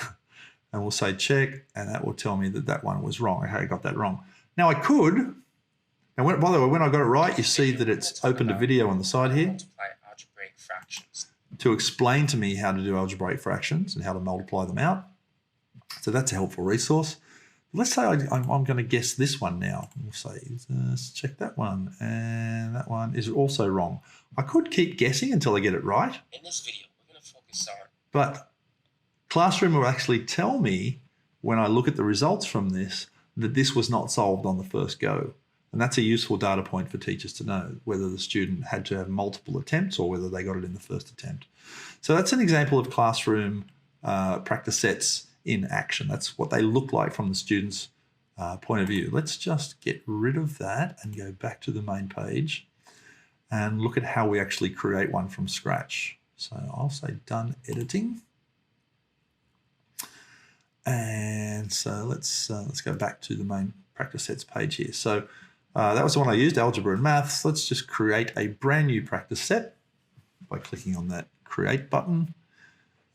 And we'll say check, and that will tell me that that one was wrong. Okay, I got that wrong. Now I could, and by the way, when I got it right, you see that it's opened a video on the side here algebraic fractions to explain to me how to do algebraic fractions and how to multiply them out. So that's a helpful resource. Let's say I'm going to guess this one now. We'll say, let's check that one, and that one is also wrong. I could keep guessing until I get it right. In this video, we're going to focus on... But Classroom will actually tell me when I look at the results from this that this was not solved on the first go. And that's a useful data point for teachers to know whether the student had to have multiple attempts or whether they got it in the first attempt. So that's an example of Classroom practice sets in action. That's what they look like from the student's point of view. Let's just get rid of that and go back to the main page and look at how we actually create one from scratch. So I'll say done editing. And so let's go back to the main practice sets page here. So that was the one I used, algebra and maths. Let's just create a brand new practice set by clicking on that create button,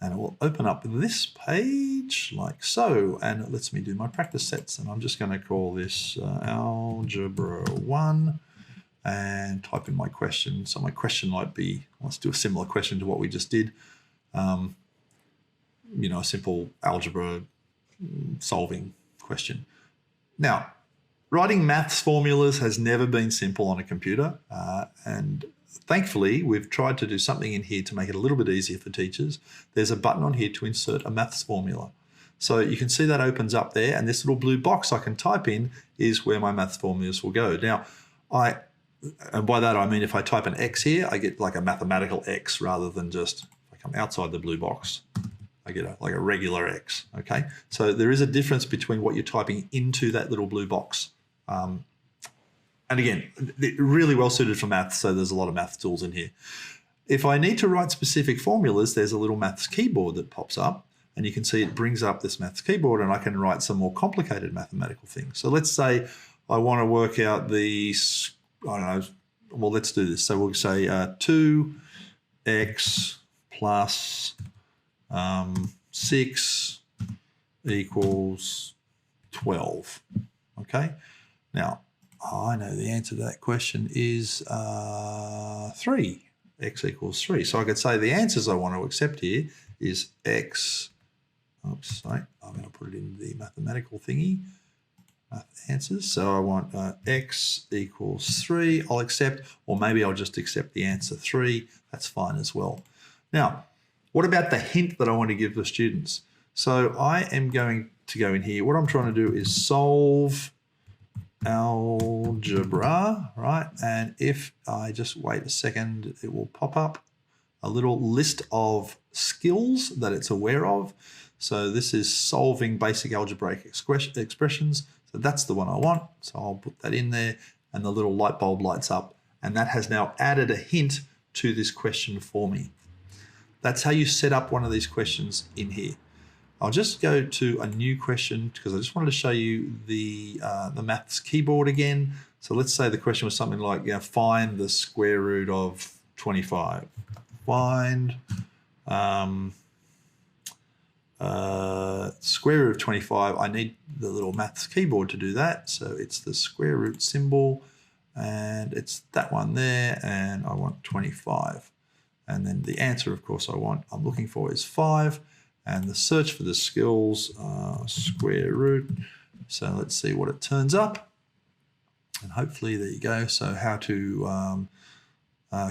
and it will open up this page like so, and it lets me do my practice sets. And I'm just going to call this algebra 1 and type in my question. So my question might be, let's do a similar question to what we just did. You know, a simple algebra solving question. Now, writing maths formulas has never been simple on a computer, and thankfully we've tried to do something in here to make it a little bit easier for teachers. There's a button on here to insert a maths formula. So you can see that opens up there, and this little blue box I can type in is where my maths formulas will go. Now, and by that I mean if I type an X here, I get like a mathematical X rather than just, if I come outside the blue box, I get like a regular X, okay? So there is a difference between what you're typing into that little blue box. And again, really well suited for maths, so there's a lot of math tools in here. If I need to write specific formulas, there's a little maths keyboard that pops up, and you can see it brings up this maths keyboard, and I can write some more complicated mathematical things. So let's say I want to work out the, I don't know, well, let's do this. So we'll say 2x plus 6 equals 12, okay? Now, I know the answer to that question is 3, x equals 3. So I could say the answers I want to accept here is x, oops, sorry, I'm going to put it in the mathematical thingy, math answers. So I want x equals 3, I'll accept, or maybe I'll just accept the answer 3, that's fine as well. Now, what about the hint that I want to give the students? So I am going to go in here. What I'm trying to do is solve algebra, right? And if I just wait a second, it will pop up a little list of skills that it's aware of. So this is solving basic algebraic expressions. So that's the one I want. So I'll put that in there, and the little light bulb lights up, and that has now added a hint to this question for me. That's how you set up one of these questions in here. I'll just go to a new question because I just wanted to show you the maths keyboard again. So let's say the question was something like, find the square root of 25. Find square root of 25. I need the little maths keyboard to do that. So it's the square root symbol, and it's that one there, and I want 25. And then the answer, of course, I'm looking for is 5. And the search for the skills, square root. So let's see what it turns up. And hopefully, there you go. So how to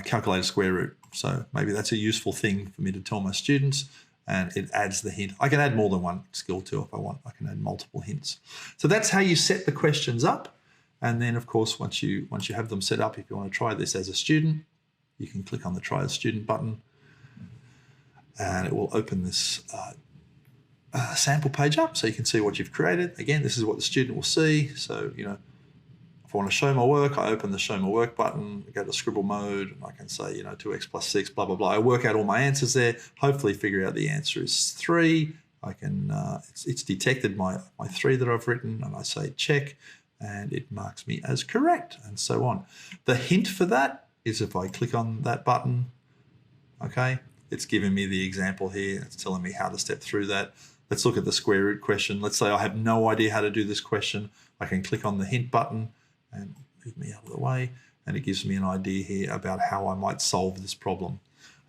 calculate a square root. So maybe that's a useful thing for me to tell my students, and it adds the hint. I can add more than one skill too if I want. I can add multiple hints. So that's how you set the questions up. And then, of course, once you have them set up, if you want to try this as a student, you can click on the Try as Student button, and it will open this sample page up so you can see what you've created. Again, this is what the student will see. So, if I want to show my work, I open the Show My Work button, go to scribble mode, and I can say, 2x plus 6, blah, blah, blah. I work out all my answers there, hopefully figure out the answer is 3. I can, it's detected my 3 that I've written, and I say check, and it marks me as correct, and so on. The hint for that is if I click on that button, okay, it's giving me the example here. It's telling me how to step through that. Let's look at the square root question. Let's say I have no idea how to do this question. I can click on the hint button and move me out of the way, and it gives me an idea here about how I might solve this problem.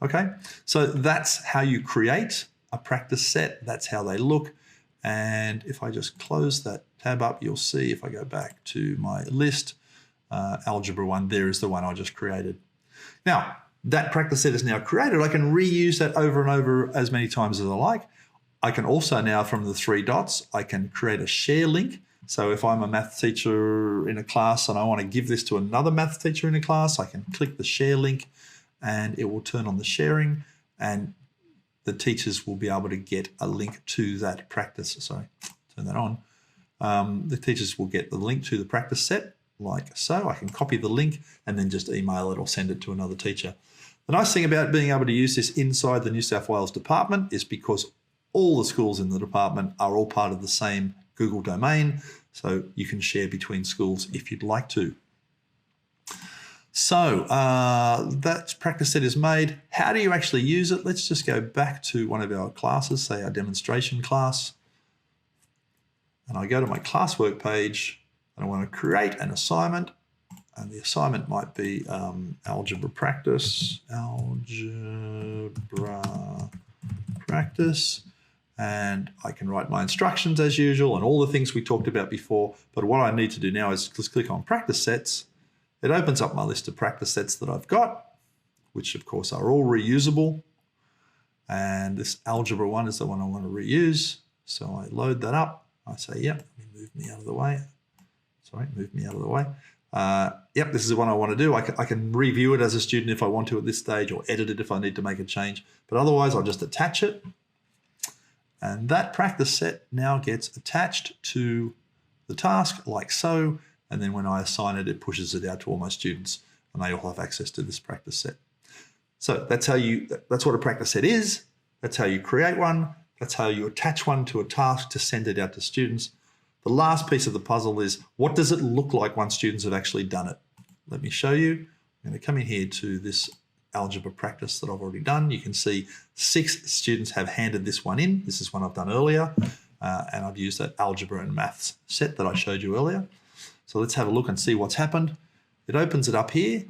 Okay, so that's how you create a practice set. That's how they look. And if I just close that tab up, you'll see if I go back to my list, Algebra 1, there is the one I just created. Now, that practice set is now created. I can reuse that over and over as many times as I like. I can also now, from the 3 dots, I can create a share link. So if I'm a math teacher in a class and I want to give this to another math teacher in a class, I can click the share link and it will turn on the sharing, and the teachers will be able to get a link to that practice. Sorry, turn that on. The teachers will get the link to the practice set like so. I can copy the link and then just email it or send it to another teacher. The nice thing about being able to use this inside the New South Wales department is because all the schools in the department are all part of the same Google domain, so you can share between schools if you'd like to. So that practice set is made. How do you actually use it? Let's just go back to one of our classes, say our demonstration class. And I go to my classwork page and I want to create an assignment. And the assignment might be algebra practice. And I can write my instructions as usual and all the things we talked about before. But what I need to do now is just click on practice sets. It opens up my list of practice sets that I've got, which of course are all reusable. And this algebra 1 is the one I want to reuse. So I load that up. I say, yep, let me move me out of the way. Sorry, move me out of the way. Yep, this is the one I want to do. I can review it as a student if I want to at this stage, or edit it if I need to make a change. But otherwise, I'll just attach it. And that practice set now gets attached to the task like so. And then when I assign it, it pushes it out to all my students and they all have access to this practice set. So that's what a practice set is. That's how you create one. That's how you attach one to a task to send it out to students. The last piece of the puzzle is, what does it look like once students have actually done it? Let me show you. I'm going to come in here to this algebra practice that I've already done. You can see 6 students have handed this one in. This is one I've done earlier. And I've used that algebra and maths set that I showed you earlier. So let's have a look and see what's happened. It opens it up here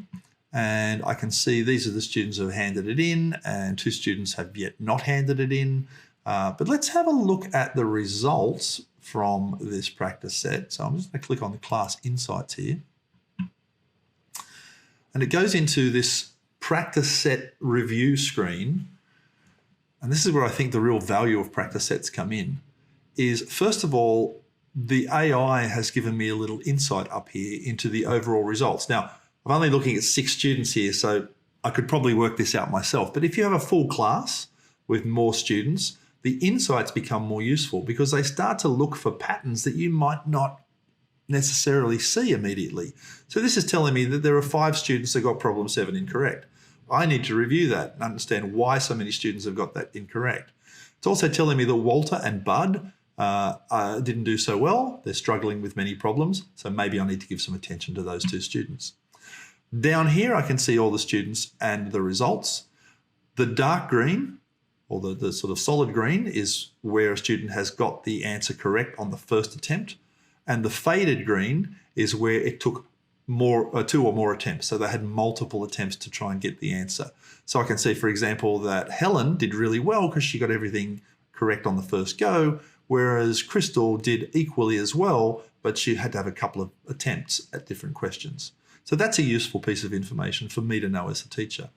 and I can see these are the students who have handed it in and 2 students have yet not handed it in. But let's have a look at the results from this practice set. So I'm just going to click on the class insights here. And it goes into this practice set review screen. And this is where I think the real value of practice sets come in, is first of all, the AI has given me a little insight up here into the overall results. Now, I'm only looking at 6 students here, so I could probably work this out myself. But if you have a full class with more students, the insights become more useful because they start to look for patterns that you might not necessarily see immediately. So this is telling me that there are 5 students that got problem 7 incorrect. I need to review that and understand why so many students have got that incorrect. It's also telling me that Walter and Bud didn't do so well. They're struggling with many problems. So maybe I need to give some attention to those 2 students. Down here, I can see all the students and the results. The dark green, or the sort of solid green, is where a student has got the answer correct on the first attempt. And the faded green is where it took 2 or more attempts. So they had multiple attempts to try and get the answer. So I can see, for example, that Helen did really well because she got everything correct on the first go, whereas Crystal did equally as well, but she had to have a couple of attempts at different questions. So that's a useful piece of information for me to know as a teacher.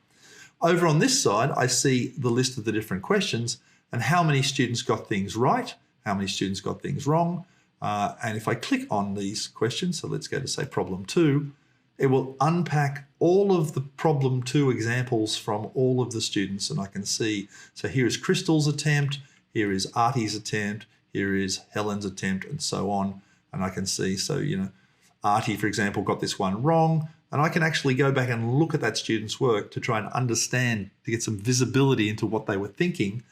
Over on this side, I see the list of the different questions and how many students got things right, how many students got things wrong. And if I click on these questions, so let's go to say problem 2, it will unpack all of the problem 2 examples from all of the students. And I can see, so here is Crystal's attempt, here is Artie's attempt, here is Helen's attempt, and so on. And I can see, so, Artie, for example, got this one wrong. And I can actually go back and look at that student's work to try and understand, to get some visibility into what they were thinking,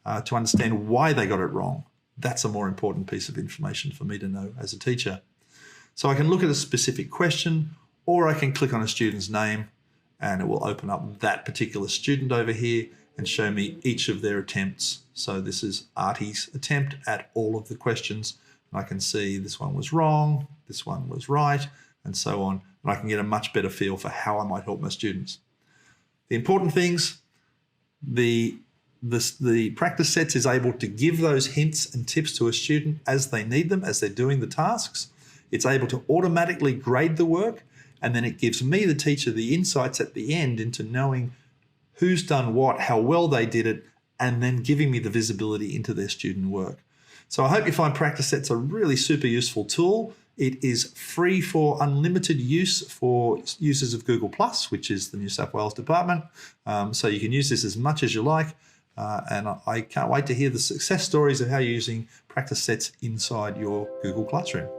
to understand why they got it wrong. That's a more important piece of information for me to know as a teacher. So I can look at a specific question, or I can click on a student's name and it will open up that particular student over here. and show me each of their attempts. So this is Artie's attempt at all of the questions. And I can see this one was wrong, this one was right, and so on. And I can get a much better feel for how I might help my students. The important things, the practice sets is able to give those hints and tips to a student as they need them, as they're doing the tasks. It's able to automatically grade the work, and then it gives me, the teacher, the insights at the end into knowing who's done what, how well they did it, and then giving me the visibility into their student work. So I hope you find practice sets a really super useful tool. It is free for unlimited use for users of Google+, which is the New South Wales department. So you can use this as much as you like. And I can't wait to hear the success stories of how you're using practice sets inside your Google Classroom.